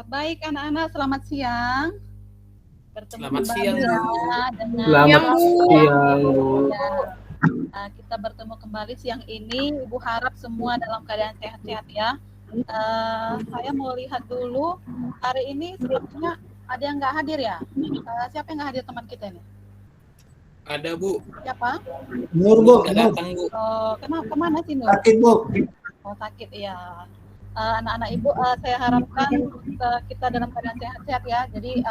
Baik anak-anak, selamat siang. Bertemu Selamat kembali siang, ya Bu. dengan Selamat siang, Bu. ya. Kita bertemu kembali siang ini. Ibu harap semua dalam keadaan sehat-sehat ya. Saya mau lihat dulu hari ini sepertinya ada yang nggak hadir ya. Siapa yang nggak hadir teman kita ini? Ada, Bu. Siapa? Nur, Bu. Nggak datang, Bu. Oh, kemana sih Nur? Sakit, Bu. Oh, sakit ya. Anak-anak ibu, saya harapkan kita dalam keadaan sehat-sehat ya. Jadi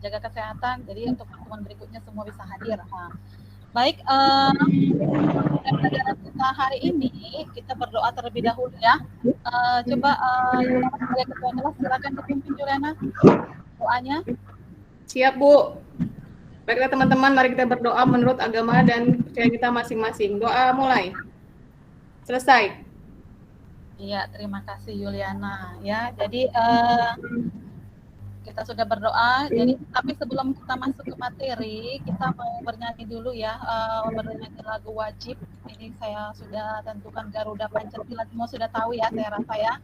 jaga kesehatan. Jadi untuk pertemuan berikutnya semua bisa hadir. Baik, pelajaran kita hari ini kita berdoa terlebih dahulu ya. Coba sebagai ketua kelas silakan dipimpin Juliana doanya. Siap, Bu. Baiklah teman-teman, mari kita berdoa menurut agama dan percaya kita masing-masing. Doa mulai. Selesai. Iya, terima kasih Juliana ya. Jadi kita sudah berdoa. Jadi tapi sebelum kita masuk ke materi, kita mau bernyanyi dulu ya. Bernyanyi lagu wajib. Ini saya sudah tentukan Garuda Pancasila, semua sudah tahu ya, saya rasa ya.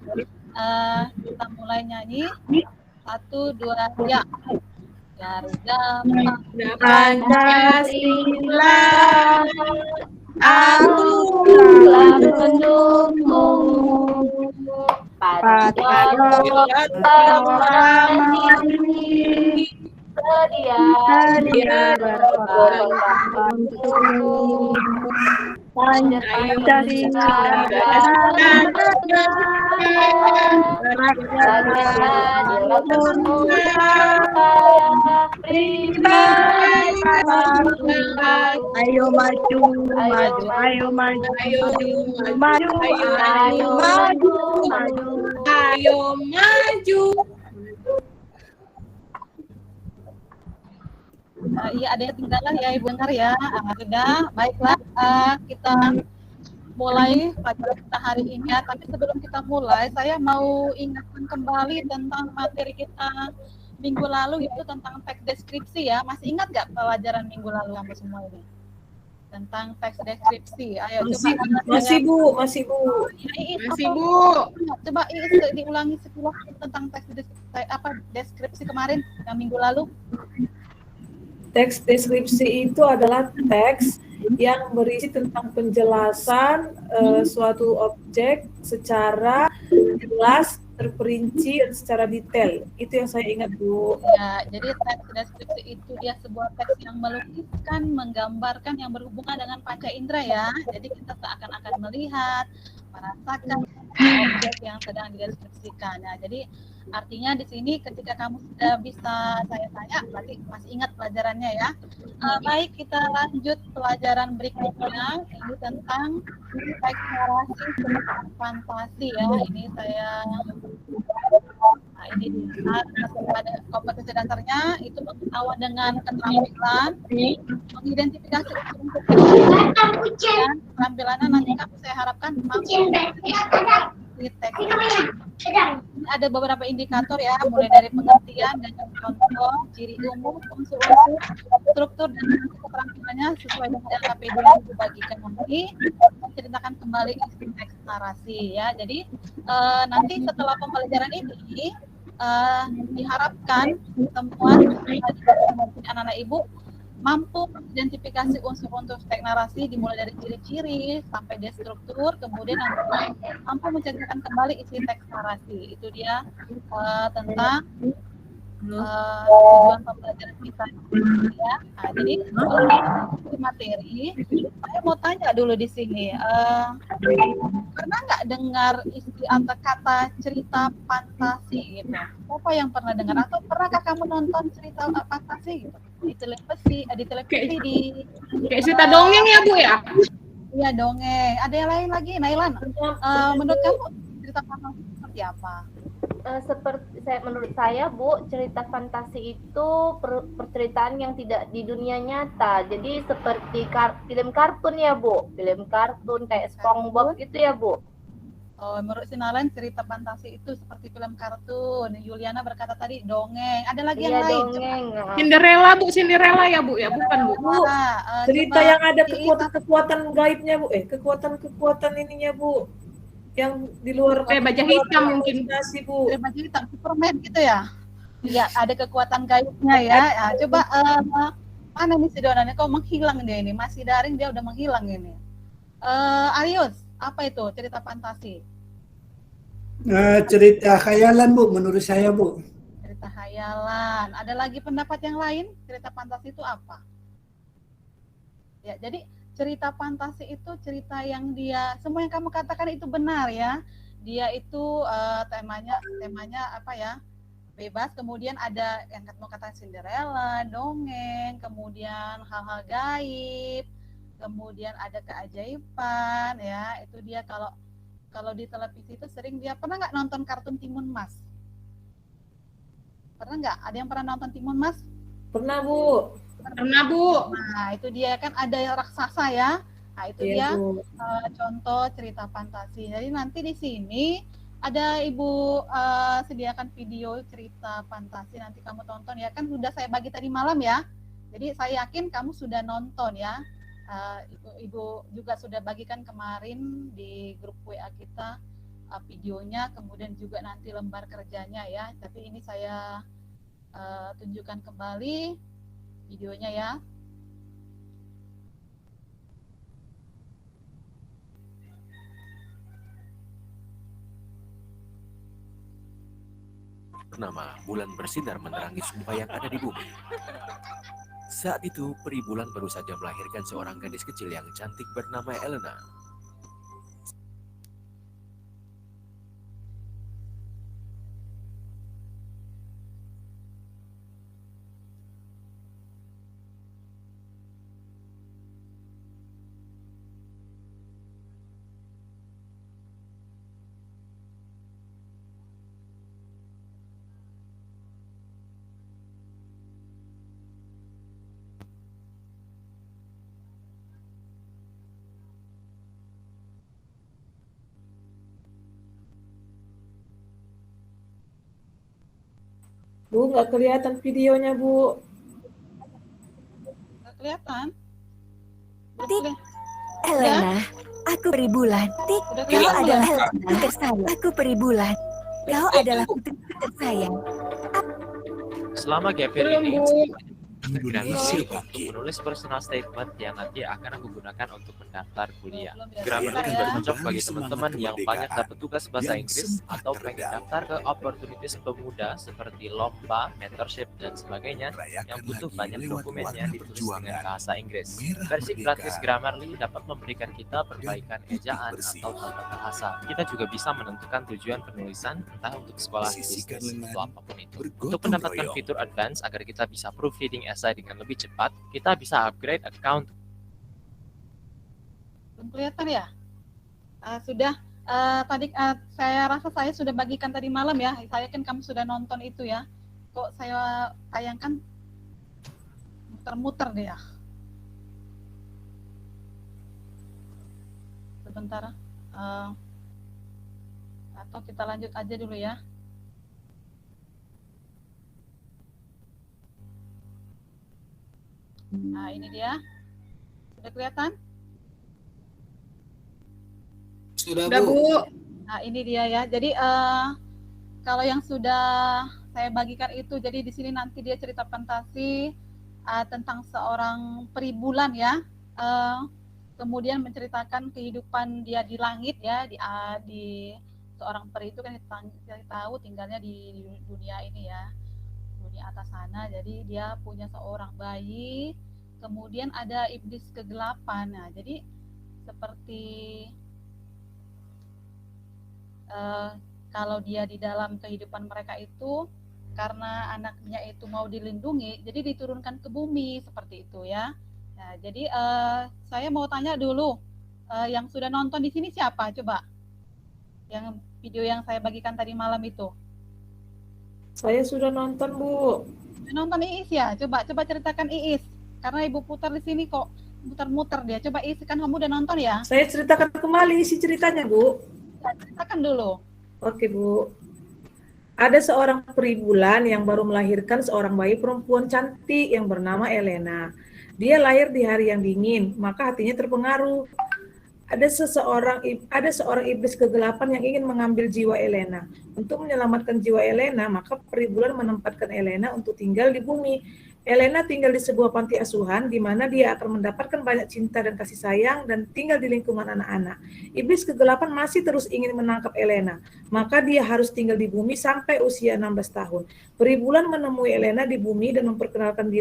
Kita mulai nyanyi. 1, 2, ya. Garuda Pancasila, aku telah mendukung pada ini sedia berkorban untuk Pancasila ayo maju, maju, ayo maju, maju, ayo maju, maju, ayo maju. Iya, ada yang tinggalan ya Ibu Nar ya. Sudah, baiklah, kita mulai pelajaran kita hari ini ya. Tapi sebelum kita mulai, saya mau ingatkan kembali tentang materi kita minggu lalu, itu tentang teks deskripsi ya. Masih ingat nggak pelajaran minggu lalu kamu semua ini? Tentang teks deskripsi. Ayo masih Bu. Masih, Bu. Coba diulangi sepuluh tentang teks deskripsi kemarin yang minggu lalu. Teks deskripsi itu adalah teks yang berisi tentang penjelasan suatu objek secara jelas, terperinci, dan secara detail. Itu yang saya ingat, Bu. Ya, jadi teks deskripsi itu dia sebuah teks yang melukiskan, menggambarkan yang berhubungan dengan panca indera ya. Jadi kita seakan-akan melihat, merasakan objek yang sedang dideskripsikan. Ya, jadi artinya di sini ketika kamu sudah bisa saya tanya, berarti masih ingat pelajarannya ya. Baik, kita lanjut pelajaran berikutnya. Ini tentang teks narasi tentang fantasi ya. Ini saya ini pada kompetensi dasarnya itu pengetahuan dengan keterampilan, mengidentifikasi unsur dan keterampilannya nanti saya harapkan mampu di teks. Ada beberapa indikator ya, mulai dari pengertian dan contoh, ciri umum, unsur-unsur, struktur dan keterampilannya sesuai dengan LKPD yang dibagikan nanti menceritakan kembali isi teks narasi ya. Jadi nanti setelah pembelajaran ini diharapkan semua anak-anak ibu mampu identifikasi unsur-unsur teks narasi dimulai dari ciri-ciri sampai destruktur, kemudian mampu menceritakan kembali isi teks narasi. Itu dia tentang tujuan pembelajaran kita ya. Jadi materi, saya mau tanya dulu di sini, pernah nggak dengar istilah kata cerita fantasi gitu? Apa yang pernah dengar atau pernahkah kamu nonton cerita fantasi gitu di televisi Kayak cerita dongeng ya, Bu ya? Iya, dongeng. Ada yang lain lagi, Nailan? Menurut kamu cerita fantasi seperti apa? Menurut saya, Bu, cerita fantasi itu perceritaan yang tidak di dunia nyata. Jadi seperti film kartun ya, Bu. Film kartun kayak SpongeBob gitu ya, Bu. Oh, menurut Sinalen cerita fantasi itu seperti film kartun. Juliana berkata tadi dongeng. Ada lagi yang lain? Dongeng. Cinderella, Bu. Cinderella ya, Bu? Ya, bukan, Bu. Cerita yang ada kekuatan-kekuatan gaibnya, Bu. Kekuatan-kekuatan ininya, Bu. yang di luar Kayak baja hitam mungkin. imajinasi, Bu. Dari baju hitam Superman gitu ya. Iya, ada kekuatan gaibnya ya. Nah, coba mana nih si Donanya? Kok menghilang dia ini? Masih daring dia udah menghilang ini. Arius, apa itu cerita fantasi? Cerita khayalan, Bu, menurut saya, Bu. Cerita khayalan. Ada lagi pendapat yang lain? Cerita fantasi itu apa? Ya, jadi cerita fantasi itu cerita yang dia, semua yang kamu katakan itu benar ya. Dia itu temanya apa ya? Bebas, kemudian ada yang mau kata Cinderella, dongeng, kemudian hal-hal gaib, kemudian ada keajaiban ya. Itu dia kalau di televisi itu sering dia pernah nggak nonton kartun Timun Mas? Pernah nggak? Ada yang pernah nonton Timun Mas? Pernah, Bu. Pernah, Bu. Nah, itu dia kan ada raksasa ya. Nah, itu Iya, dia Bu. contoh cerita fantasi. Jadi nanti di sini ada Ibu sediakan video cerita fantasi, nanti kamu tonton ya. Kan sudah saya bagi tadi malam ya. Jadi saya yakin kamu sudah nonton ya. Ibu juga sudah bagikan kemarin di grup WA kita videonya, kemudian juga nanti lembar kerjanya ya. Tapi ini saya tunjukkan kembali videonya ya. Bernama Bulan bersinar menerangi semua yang ada di bumi. Saat itu, peri bulan baru saja melahirkan seorang gadis kecil yang cantik bernama Elena. Bu, nggak kelihatan videonya, Bu. Nggak kelihatan? Tik. Elena, aku peri bulan. Tik, Udah kau kelihatan adalah belum? putri tersayang. Aku peri bulan. Kau adalah putri tersayang. Selama gap year Belum, ini, Bu. Indonesia untuk menulis personal statement yang nanti akan aku gunakan untuk mendaftar kuliah. Belum ya, Grammarly sebentar juga ya. cocok bagi Semangat teman-teman yang kemerdekaan banyak dapat tugas bahasa yang Inggris sempat atau pengen teredam. daftar ke opportunities pemuda seperti lomba, mentorship, dan sebagainya yang butuh banyak dokumennya ditulis dengan bahasa Inggris. Versi gratis Grammarly dapat memberikan kita perbaikan ejaan atau tata bahasa. Kita juga bisa menentukan tujuan penulisan, entah untuk sekolah bisnis atau apapun itu. Untuk mendapatkan fitur advance agar kita bisa proofreading essay dengan lebih cepat, kita bisa upgrade account. Belum kelihatan ya? Sudah tadi saya rasa saya sudah bagikan tadi malam ya. Saya kan kamu sudah nonton itu ya. Kok saya tayangkan muter-muter deh ya. Sebentar. Atau kita lanjut aja dulu ya. Nah, ini dia. Sudah kelihatan? Sudah, Udah, Bu. Bu. Nah, ini dia ya. Jadi kalau yang sudah saya bagikan itu, jadi di sini nanti dia cerita fantasi tentang seorang peri bulan ya. Kemudian menceritakan kehidupan dia di langit ya, di seorang peri itu kan kita tahu tinggalnya di dunia ini ya, dunia atas sana. Jadi dia punya seorang bayi, kemudian ada iblis kegelapan. Nah, jadi seperti kalau dia di dalam kehidupan mereka itu, karena anaknya itu mau dilindungi, jadi diturunkan ke bumi seperti itu ya. Nah, jadi saya mau tanya dulu, yang sudah nonton di sini siapa? Coba, yang video yang saya bagikan tadi malam itu. Saya sudah nonton, Bu. Sudah nonton Iis ya? Coba ceritakan Iis, karena Ibu putar di sini kok muter-muter dia. Coba Iis, kan kamu udah nonton ya? Saya ceritakan kembali isi ceritanya, Bu. Ceritakan dulu. Oke, Bu. Ada seorang peri bulan yang baru melahirkan seorang bayi perempuan cantik yang bernama Elena. Dia lahir di hari yang dingin, maka hatinya terpengaruh. ada seorang iblis kegelapan yang ingin mengambil jiwa Elena. Untuk menyelamatkan jiwa Elena, maka Peribulan menempatkan Elena untuk tinggal di bumi. Elena tinggal di sebuah panti asuhan di mana dia akan mendapatkan banyak cinta dan kasih sayang dan tinggal di lingkungan anak-anak. Iblis kegelapan masih terus ingin menangkap Elena, maka dia harus tinggal di bumi sampai usia 16 tahun. Peribulan menemui Elena di bumi dan memperkenalkan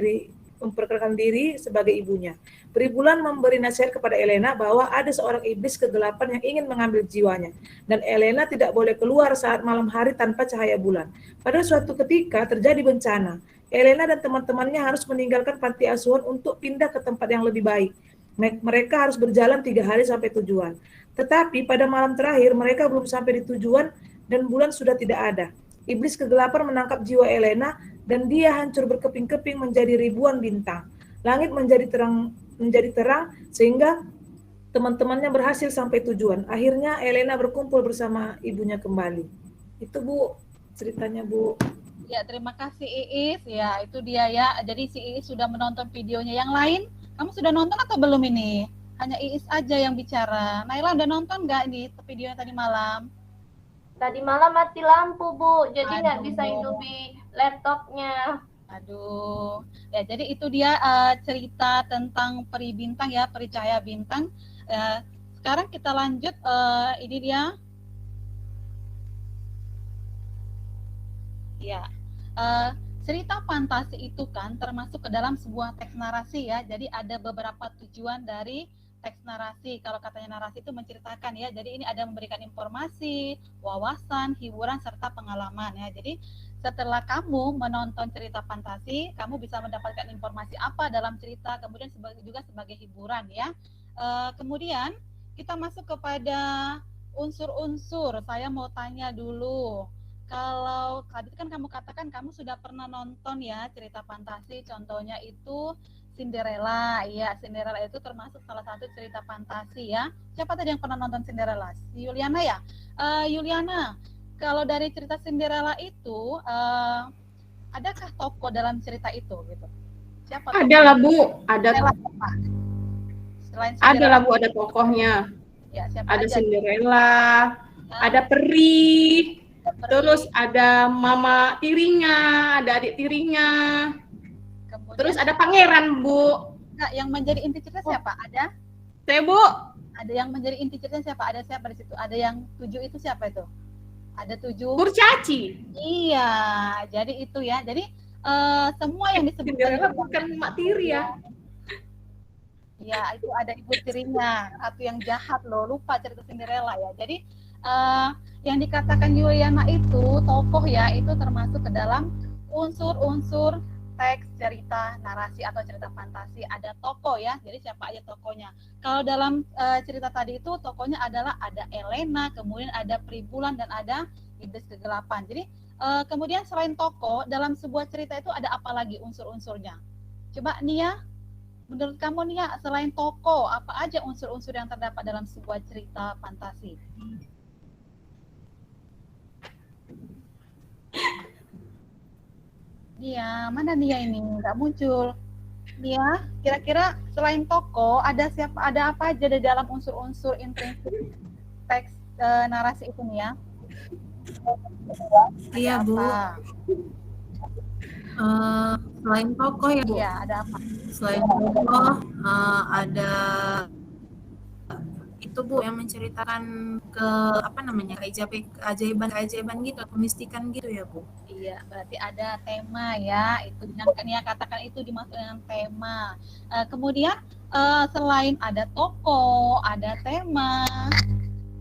diri sebagai ibunya. Peribulan memberi nasihat kepada Elena bahwa ada seorang iblis kegelapan yang ingin mengambil jiwanya, dan Elena tidak boleh keluar saat malam hari tanpa cahaya bulan. Pada suatu ketika terjadi bencana. Elena dan teman-temannya harus meninggalkan panti asuhan untuk pindah ke tempat yang lebih baik. Mereka harus berjalan 3 hari sampai tujuan. Tetapi pada malam terakhir mereka belum sampai di tujuan dan bulan sudah tidak ada. Iblis kegelapan menangkap jiwa Elena dan dia hancur berkeping-keping menjadi ribuan bintang. Langit menjadi terang sehingga teman-temannya berhasil sampai tujuan. Akhirnya Elena berkumpul bersama ibunya kembali. Itu Bu ceritanya Bu. Ya, terima kasih Iis. Ya, itu dia ya. Jadi si Iis sudah menonton videonya. Yang lain, kamu sudah nonton atau belum ini? Hanya Iis aja yang bicara. Naila udah nonton nggak ini videonya tadi malam? Tadi malam mati lampu, Bu. Jadi nggak Aduh. bisa hidupi laptopnya. Aduh. Ya, jadi itu dia cerita tentang peri bintang ya, peri cahaya bintang. Sekarang kita lanjut. Ini dia. Ya. Cerita fantasi itu kan termasuk ke dalam sebuah teks narasi ya. Jadi ada beberapa tujuan dari teks narasi. Kalau katanya narasi itu menceritakan ya. Jadi ini ada memberikan informasi, wawasan, hiburan serta pengalaman ya. Jadi setelah kamu menonton cerita fantasi, kamu bisa mendapatkan informasi apa dalam cerita, kemudian juga sebagai hiburan ya. Kemudian kita masuk kepada unsur-unsur. Saya mau tanya dulu. Kalau tadi kan kamu katakan kamu sudah pernah nonton ya cerita fantasi, contohnya itu Cinderella. Ya, Cinderella itu termasuk salah satu cerita fantasi ya. Siapa tadi yang pernah nonton Cinderella? Si Yuliana ya? Yuliana, kalau dari cerita Cinderella itu, adakah tokoh dalam cerita itu gitu? Siapa? Ada lah Bu, ada. Selain Ada lah Bu, ada tokohnya. Ya, siapa Ada aja? Cinderella, ada peri, terus ada mama tirinya, ada adik tirinya, Kemudian, terus ada pangeran Bu. nah, yang menjadi inti cerita siapa? Ada? Saya Bu, Ada yang menjadi inti cerita siapa? Ada siapa di situ? Ada yang 7 itu siapa itu? Ada 7. Kurcaci. Iya, jadi itu ya. Jadi semua yang disebut Cinderella bukan mak tiri ya. Ya, itu ada ibu tirinya, satu yang jahat loh, lupa cerita Cinderella ya. Jadi yang dikatakan Yuliana itu tokoh ya, itu termasuk ke dalam unsur-unsur teks cerita narasi atau cerita fantasi. Ada tokoh ya, jadi siapa aja tokohnya. Kalau dalam cerita tadi itu tokohnya adalah ada Elena, kemudian ada Peribulan dan ada iblis kegelapan. Jadi kemudian selain tokoh dalam sebuah cerita itu ada apa lagi unsur-unsurnya? Coba Nia, menurut kamu Nia, selain tokoh apa aja unsur-unsur yang terdapat dalam sebuah cerita fantasi? Nia, mana Nia ini? Nggak muncul. Nia, kira-kira selain tokoh ada apa aja di dalam unsur-unsur intrinsik teks narasi itu Nia? Iya Bu. Selain tokoh ya Bu. Iya, ada apa? Selain tokoh ada itu Bu yang menceritakan ke apa namanya keajaiban gitu, kemistikan gitu ya Bu. Iya, berarti ada tema ya. Itu yang Nia katakan itu dimaksud dengan tema. Kemudian selain ada tokoh, ada tema.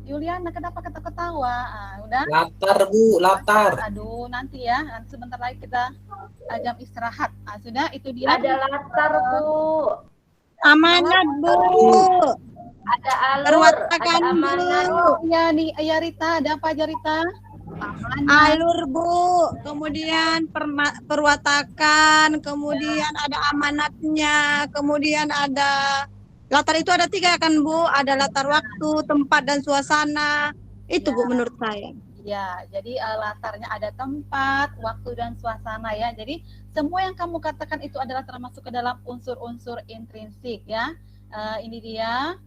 Yuliana, kenapa ketawa? Udah? Latar Bu, latar. Aduh, nanti ya. Nanti sebentar lagi kita jam istirahat. Sudah, itu dia. Ada latar Bu. Amanat Bu. Ada alur. Perwatakan ada amanat. Bu. Ya nih, ya Rita, ada apa aja Rita? Amanat. Alur Bu, kemudian perwatakan, kemudian ada amanatnya, kemudian ada latar itu ada 3 kan Bu, ada latar waktu, tempat dan suasana. Itu Bu menurut saya. Ya, jadi latarnya ada tempat, waktu dan suasana ya. Jadi semua yang kamu katakan itu adalah termasuk ke dalam unsur-unsur intrinsik ya. Ini dia.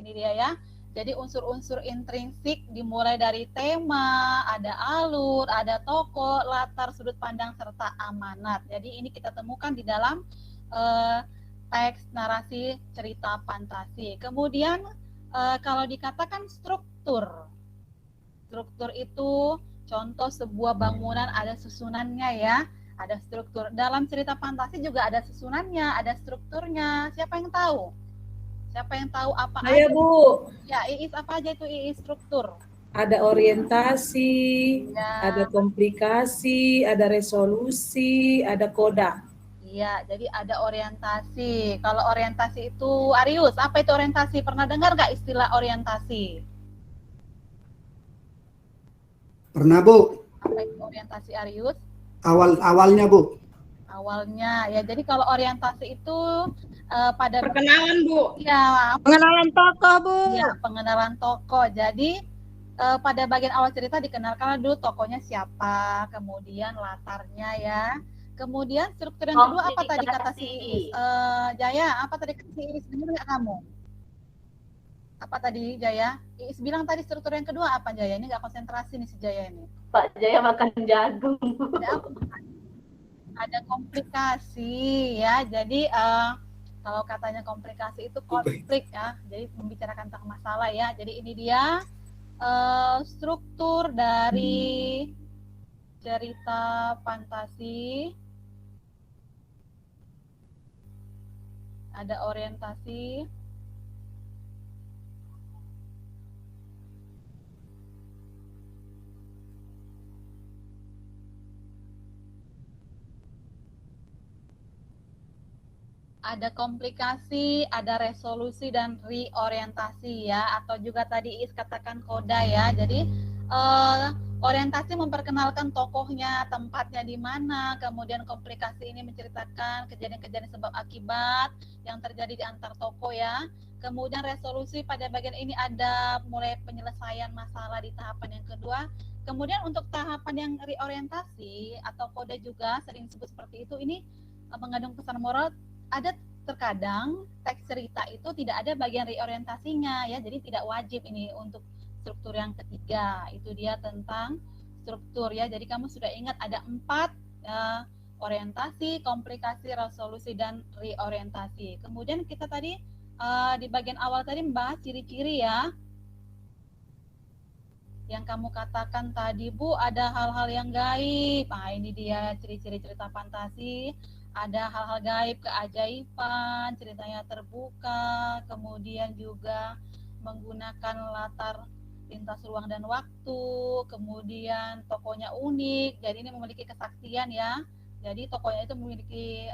Ini dia ya. Jadi unsur-unsur intrinsik dimulai dari tema, ada alur, ada tokoh, latar, sudut pandang, serta amanat. Jadi ini kita temukan di dalam teks narasi cerita fantasi. Kemudian kalau dikatakan struktur. Struktur itu contoh sebuah bangunan ada susunannya ya. Ada struktur. Dalam cerita fantasi juga ada susunannya, ada strukturnya. Siapa yang tahu? Siapa yang tahu apa Saya, aja? Bu. Ya, Iis apa aja itu Iis struktur? Ada orientasi, Ya. ada komplikasi, ada resolusi, ada koda. Iya, jadi ada orientasi. Kalau orientasi itu, Arius, apa itu orientasi? Pernah dengar nggak istilah orientasi? Pernah, Bu. Apa itu orientasi, Arius? Awalnya, Bu. Awalnya, ya. Jadi kalau orientasi itu pada Perkenalan, Bu. ya, Pengenalan tokoh, Bu. ya pengenalan tokoh. Jadi pada bagian awal cerita dikenalkan dulu tokohnya siapa, kemudian latarnya ya. Kemudian struktur yang kedua apa tadi kata si Iis? Jaya, apa tadi kata si Iis? Dengar nggak kamu? Apa tadi Jaya? Iis bilang tadi struktur yang kedua apa Jaya? Ini nggak konsentrasi nih si Jaya ini. Pak Jaya makan jagung. Ada komplikasi ya. Jadi kalau katanya komplikasi itu konflik ya. Jadi membicarakan tentang masalah ya. Jadi ini dia struktur dari cerita fantasi. Ada orientasi. Ada komplikasi, ada resolusi dan reorientasi ya, atau juga tadi Iis katakan koda ya. Jadi orientasi memperkenalkan tokohnya, tempatnya di mana, kemudian komplikasi ini menceritakan kejadian-kejadian sebab akibat yang terjadi di antar tokoh ya. Kemudian resolusi pada bagian ini ada mulai penyelesaian masalah di tahapan yang kedua. Kemudian untuk tahapan yang reorientasi atau koda juga sering disebut seperti itu, ini mengandung pesan moral. Ada terkadang teks cerita itu tidak ada bagian reorientasinya ya, jadi tidak wajib ini untuk struktur yang ketiga. Itu dia tentang struktur ya. Jadi kamu sudah ingat ada 4 orientasi, komplikasi, resolusi, dan reorientasi. Kemudian kita tadi di bagian awal tadi membahas ciri-ciri ya. Yang kamu katakan tadi Bu, ada hal-hal yang gaib. Nah ini dia ciri-ciri cerita fantasi. Ada hal-hal gaib, keajaiban, ceritanya terbuka, kemudian juga menggunakan latar lintas ruang dan waktu, kemudian tokohnya unik, jadi ini memiliki kesaktian ya, jadi tokohnya itu memiliki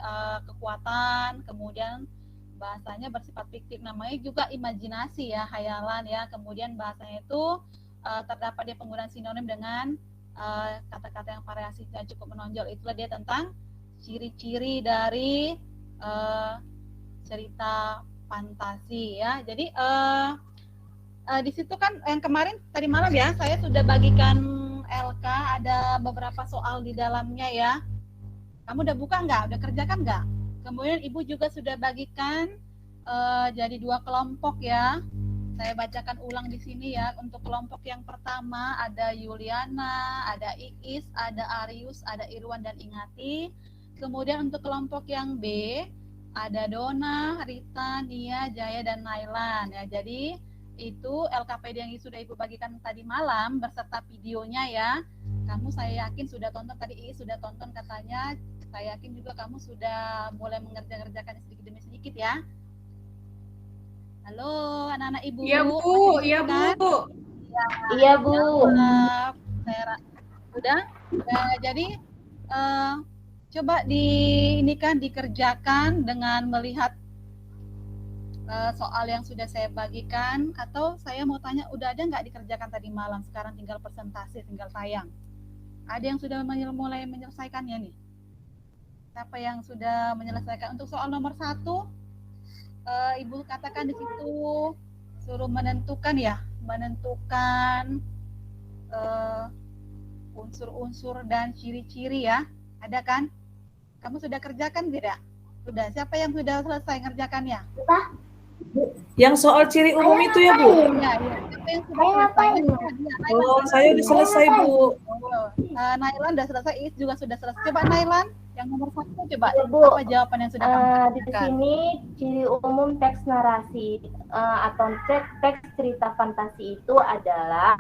kekuatan, kemudian bahasanya bersifat fiktif, namanya juga imajinasi ya, hayalan ya, kemudian bahasanya itu terdapat dia penggunaan sinonim dengan kata-kata yang variasinya cukup menonjol. Itulah dia tentang ciri-ciri dari cerita fantasi ya. Jadi di situ kan yang kemarin tadi malam ya saya sudah bagikan LK, ada beberapa soal di dalamnya ya. Kamu udah buka nggak? Udah kerjakan nggak? Kemudian Ibu juga sudah bagikan jadi 2 kelompok ya. Saya bacakan ulang di sini ya. Untuk kelompok yang pertama ada Yuliana, ada Iis, ada Arius, ada Irwan dan Ingati. Kemudian untuk kelompok yang B ada Dona, Rita, Nia, Jaya, dan Nailan ya. Jadi itu LKPD yang sudah Ibu bagikan tadi malam beserta videonya ya. Kamu saya yakin sudah tonton, tadi Iis sudah tonton katanya. Saya yakin juga kamu sudah mulai mengerjakan sedikit demi sedikit ya. Halo anak-anak Ibu. Iya Bu, iya Bu. Iya Bu. Saya udah. Jadi coba dikerjakan dengan melihat soal yang sudah saya bagikan, atau saya mau tanya udah ada nggak dikerjakan tadi malam, sekarang tinggal presentasi, tinggal tayang. Ada yang sudah mulai menyelesaikannya nih? Siapa yang sudah menyelesaikan? Untuk soal nomor 1 Ibu katakan di situ suruh menentukan ya, menentukan unsur-unsur dan ciri-ciri ya. Ada kan? Kamu sudah kerjakan tidak? Sudah. Siapa yang sudah selesai ngerjakannya? Yang soal ciri umum itu ya, Bu? Iya, iya. Siapa yang sudah selesai? Oh, saya udah selesai, Bu. Nailan udah selesai, Is juga sudah selesai. Coba Nailan, yang nomor 1 coba. Ya, Bu. Apa jawaban yang sudah kamu Di berikan? sini ciri umum teks narasi atau teks cerita fantasi itu adalah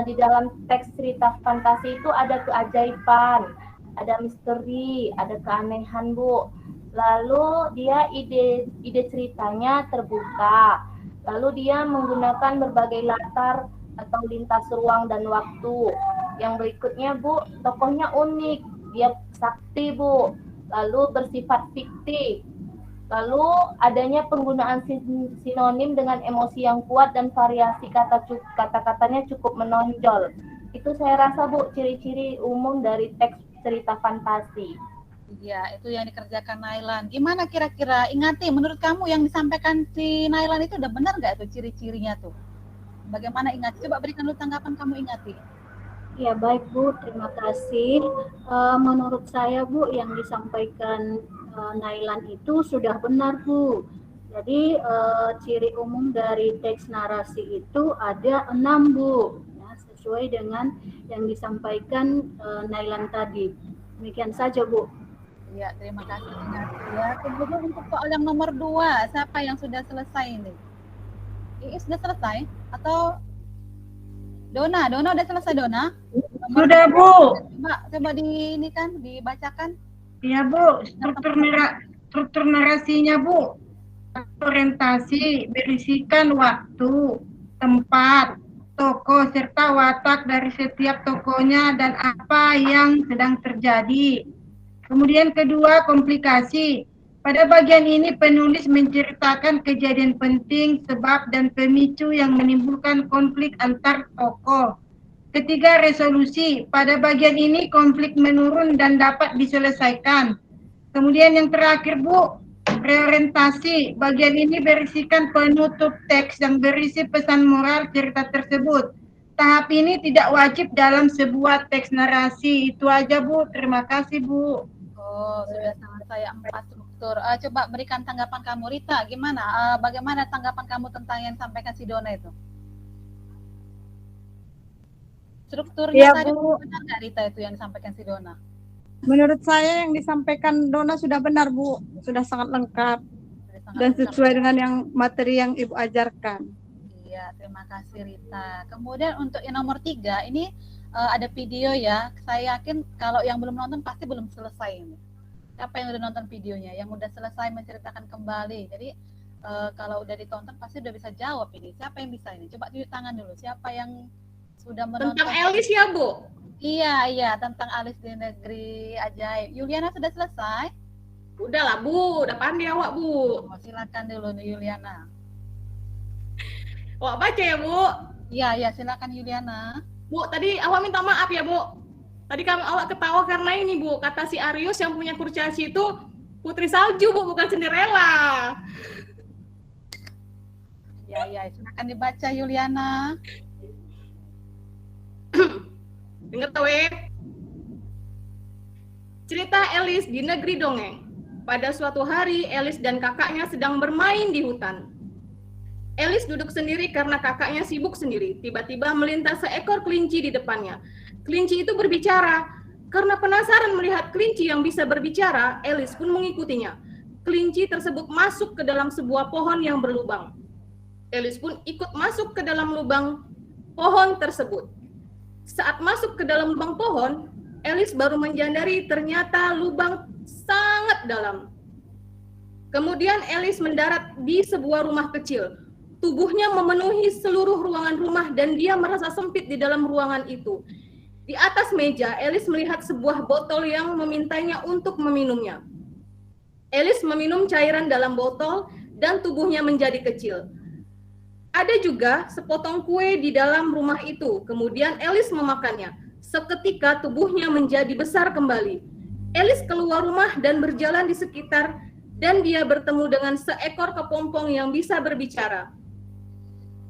di dalam teks cerita fantasi itu ada keajaiban, ada misteri, ada keanehan, Bu. Lalu dia ide ceritanya terbuka. Lalu dia menggunakan berbagai latar atau lintas ruang dan waktu. Yang berikutnya, Bu, tokohnya unik. Dia sakti, Bu. Lalu bersifat fiktif. Lalu adanya penggunaan sinonim dengan emosi yang kuat dan variasi kata-katanya cukup menonjol. Itu saya rasa, Bu, ciri-ciri umum dari teks cerita fantasi. Iya, itu yang dikerjakan Nailan. Gimana kira-kira? Ingati, menurut kamu yang disampaikan si Nailan itu udah benar nggak tuh ciri-cirinya tuh? Bagaimana Ingati? Coba berikan dulu tanggapan kamu, Ingati. Ya, baik Bu, terima kasih. Menurut saya Bu, yang disampaikan Nailan itu sudah benar Bu. Jadi ciri umum dari teks narasi itu ada 6 Bu, ya, sesuai dengan yang disampaikan Nailan tadi. Demikian saja Bu. Iya, terima kasih Ingati ya. Kemudian untuk soal yang nomor 2, siapa yang sudah selesai ini? Iis sudah selesai? Atau Dona udah selesai, Dona? Sudah, Bu. Coba ini kan dibacakan. Iya, Bu. Struktur narasinya, Bu. Orientasi berisikan waktu, tempat, tokoh serta watak dari setiap tokohnya dan apa yang sedang terjadi. Kemudian kedua, komplikasi. Pada bagian ini penulis menceritakan kejadian penting, sebab dan pemicu yang menimbulkan konflik antar tokoh. Ketiga, resolusi. Pada bagian ini konflik menurun dan dapat diselesaikan. Kemudian yang terakhir, Bu, reorientasi. Bagian ini berisikan penutup teks yang berisi pesan moral cerita tersebut. Tahap ini tidak wajib dalam sebuah teks narasi. Itu aja, Bu. Terima kasih, Bu. Oh, sudah selesai 4 struktur. Coba berikan tanggapan kamu, Rita. Gimana? Bagaimana tanggapan kamu tentang yang sampaikan si Dona itu? Strukturnya tadi benar nggak, Rita, itu yang disampaikan si Dona? Menurut saya yang disampaikan Dona sudah benar, Bu. Sudah sangat lengkap. Dan sesuai dengan yang materi yang Ibu ajarkan. Iya, terima kasih Rita. Kemudian untuk yang nomor 3, ini ada video ya. Saya yakin kalau yang belum nonton pasti belum selesai ini. Siapa yang udah nonton videonya? Yang udah selesai menceritakan kembali. Jadi kalau udah ditonton pasti udah bisa jawab ini. Siapa yang bisa ini? Coba tunjuk tangan dulu. Siapa yang sudah menonton? Tentang Alice ya, Bu? Iya, tentang Alice di Negeri Ajaib. Yuliana sudah selesai? Udah lah, Bu. Udah pandai awak, Bu. Silakan dulu Yuliana. Awak baca ya, Bu? Iya, silakan Yuliana. Bu, tadi awak minta maaf ya, Bu. Tadi awak ketawa karena ini, Bu. Kata si Arius yang punya kurcaci itu Putri Salju, Bu, bukan Cinderella. Ya, silakan dibaca Yuliana. Dengar tahu ya? Cerita Alice di Negeri Dongeng. Pada suatu hari, Alice dan kakaknya sedang bermain di hutan. Alice duduk sendiri karena kakaknya sibuk sendiri. Tiba-tiba melintas seekor kelinci di depannya. Kelinci itu berbicara. Karena penasaran melihat kelinci yang bisa berbicara, Alice pun mengikutinya. Kelinci tersebut masuk ke dalam sebuah pohon yang berlubang. Alice pun ikut masuk ke dalam lubang pohon tersebut. Saat masuk ke dalam lubang pohon, Alice baru menyadari ternyata lubang sangat dalam. Kemudian Alice mendarat di sebuah rumah kecil. Tubuhnya memenuhi seluruh ruangan rumah dan dia merasa sempit di dalam ruangan itu. Di atas meja, Alice melihat sebuah botol yang memintanya untuk meminumnya. Alice meminum cairan dalam botol dan tubuhnya menjadi kecil. Ada juga sepotong kue di dalam rumah itu. Kemudian Alice memakannya. Seketika tubuhnya menjadi besar kembali. Alice keluar rumah dan berjalan di sekitar dan dia bertemu dengan seekor kepompong yang bisa berbicara.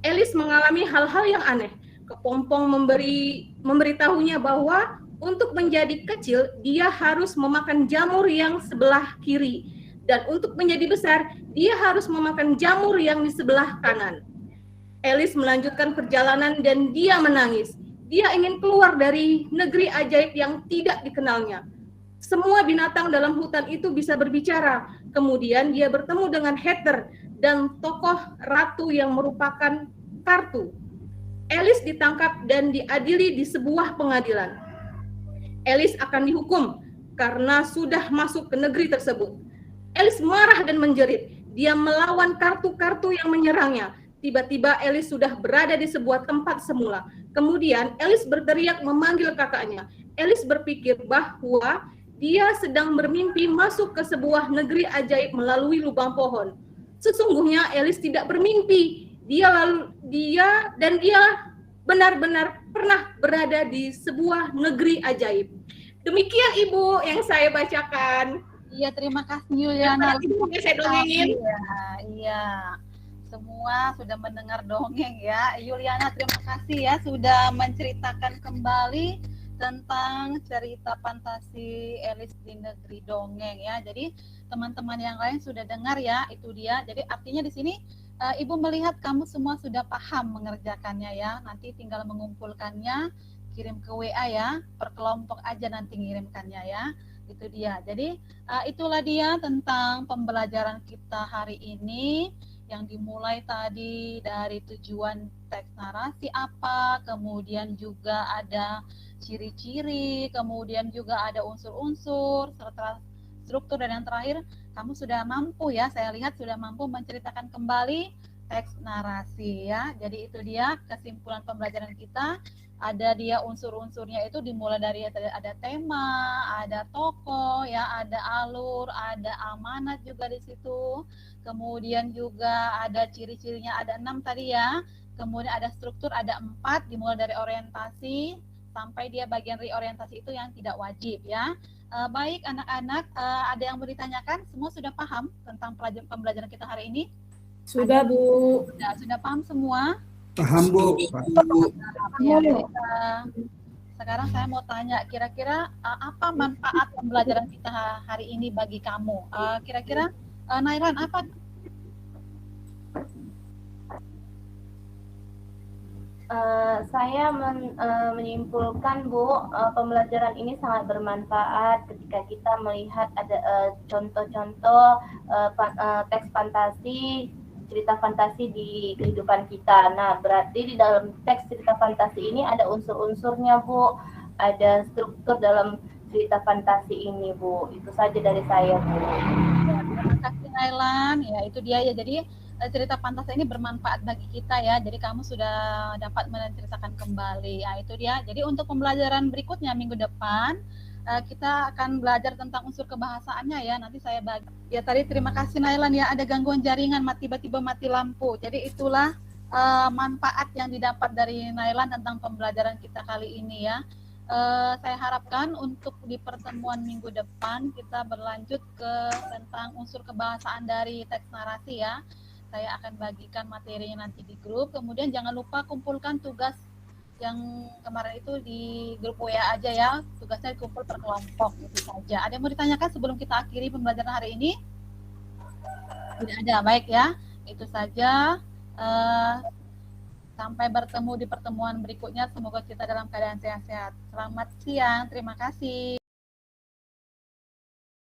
Alice mengalami hal-hal yang aneh. Kepompong memberitahunya bahwa untuk menjadi kecil, dia harus memakan jamur yang sebelah kiri. Dan untuk menjadi besar, dia harus memakan jamur yang di sebelah kanan. Alice melanjutkan perjalanan dan dia menangis. Dia ingin keluar dari negeri ajaib yang tidak dikenalnya. Semua binatang dalam hutan itu bisa berbicara. Kemudian dia bertemu dengan Heather dan tokoh ratu yang merupakan kartu. Alice ditangkap dan diadili di sebuah pengadilan. Alice akan dihukum karena sudah masuk ke negeri tersebut. Alice marah dan menjerit. Dia melawan kartu-kartu yang menyerangnya. Tiba-tiba Alice sudah berada di sebuah tempat semula. Kemudian Alice berteriak memanggil kakaknya. Alice berpikir bahwa dia sedang bermimpi masuk ke sebuah negeri ajaib melalui lubang pohon. Sesungguhnya Alice tidak bermimpi. Dia benar-benar pernah berada di sebuah negeri ajaib. Demikian Ibu yang saya bacakan. Iya, terima kasih Yuliana. Ibu saya dongengin. Iya. Semua sudah mendengar dongeng ya. Yuliana, terima kasih ya sudah menceritakan kembali tentang cerita fantasi Alice di Negeri Dongeng ya. Jadi teman-teman yang lain sudah dengar ya, itu dia. Jadi artinya di sini Ibu melihat kamu semua sudah paham mengerjakannya ya. Nanti tinggal mengumpulkannya, kirim ke WA ya. Per kelompok aja nanti ngirimkannya ya. Itu dia. Jadi itulah dia tentang pembelajaran kita hari ini yang dimulai tadi dari tujuan teks narasi apa, kemudian juga ada ciri-ciri, kemudian juga ada unsur-unsur, serta struktur, dan yang terakhir kamu sudah mampu ya, saya lihat sudah mampu menceritakan kembali teks narasi ya. Jadi itu dia kesimpulan pembelajaran kita. Ada dia unsur-unsurnya itu dimulai dari ada tema, ada tokoh ya, ada alur, ada amanat juga di situ. Kemudian juga ada ciri-cirinya ada 6 tadi ya. Kemudian ada struktur ada 4, dimulai dari orientasi sampai dia bagian reorientasi itu yang tidak wajib ya. Baik anak-anak, ada yang mau ditanyakan? Semua sudah paham tentang pembelajaran kita hari ini? Sudah, Bu. Sudah paham semua? Paham, Bu. Ya, sekarang saya mau tanya, kira-kira apa manfaat pembelajaran kita hari ini bagi kamu? Kira-kira Nailan apa? Saya menyimpulkan Bu, pembelajaran ini sangat bermanfaat ketika kita melihat ada contoh-contoh teks fantasi, cerita fantasi di kehidupan kita. Nah, berarti di dalam teks cerita fantasi ini ada unsur-unsurnya Bu, ada struktur dalam cerita fantasi ini Bu. Itu saja dari saya Bu. Ya, terima kasih Nailan. Ya itu dia ya. Jadi cerita fantasi ini bermanfaat bagi kita ya. Jadi kamu sudah dapat menceritakan kembali. Ya itu dia. Jadi untuk pembelajaran berikutnya minggu depan kita akan belajar tentang unsur kebahasaannya ya. Nanti saya bagi. Ya tadi terima kasih Nailan ya. Ada gangguan jaringan, tiba-tiba mati lampu. Jadi itulah manfaat yang didapat dari Nailan tentang pembelajaran kita kali ini ya. Saya harapkan untuk di pertemuan minggu depan kita berlanjut ke tentang unsur kebahasaan dari teks narasi ya. Saya akan bagikan materinya nanti di grup. Kemudian jangan lupa kumpulkan tugas yang kemarin itu di grup WA aja ya. Tugasnya dikumpul per kelompok itu saja. Ada yang mau ditanyakan sebelum kita akhiri pembelajaran hari ini? Tidak ada, baik ya. Itu saja. Sampai bertemu di pertemuan berikutnya. Semoga kita dalam keadaan sehat-sehat. Selamat siang, terima kasih.